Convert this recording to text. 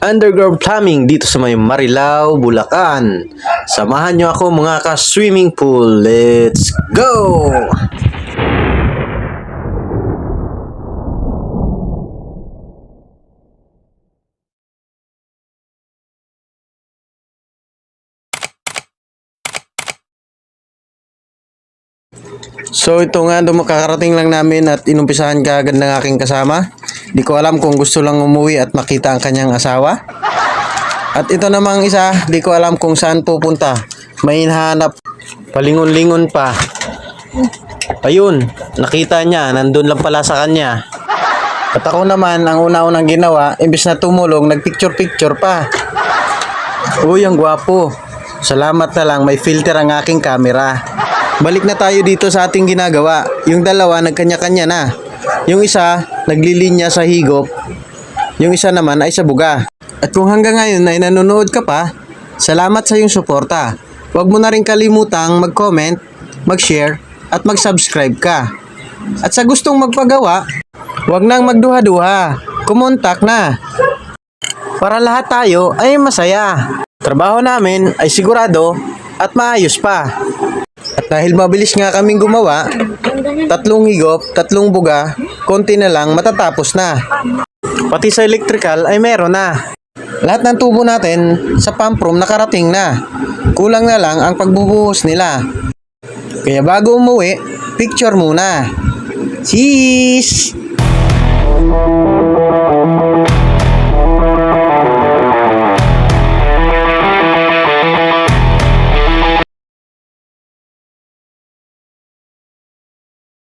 underground plumbing dito sa may Marilao, Bulacan. Samahan nyo ako mga ka-swimming pool. Let's go! So ito nga, kakarating lang namin at inumpisahan kaagad ng aking kasama. Di ko alam kung gusto lang umuwi at makita ang kanyang asawa. At ito namang isa, di ko alam kung saan pupunta. May hinahanap, palingon-lingon pa. Ayun, nakita niya, nandun lang pala sa kanya. At ako naman, ang una-unang ginawa, imbis na tumulong, nagpicture-picture pa. Uy, ang gwapo. Salamat na lang, may filter ang aking camera. Balik na tayo dito sa ating ginagawa. Yung dalawa, nagkanya-kanya na. Yung isa, naglilinya sa higop. Yung isa naman ay sa buga. At kung hanggang ngayon ay nanonood ka pa, salamat sa iyong suporta. Huwag mo na rin kalimutang mag-comment, mag-share, at mag-subscribe ka. At sa gustong magpagawa, huwag nang magduha-duha. Kumontak na. Para lahat tayo ay masaya. Trabaho namin ay sigurado at maayos pa. At dahil mabilis nga kaming gumawa, 3 higop, 3 buga, konti na lang matatapos na. Pati sa electrical ay meron na. Lahat ng tubo natin sa pump room nakarating na. Kulang na lang ang pagbubuhos nila. Kaya bago umuwi, picture muna. Cheese!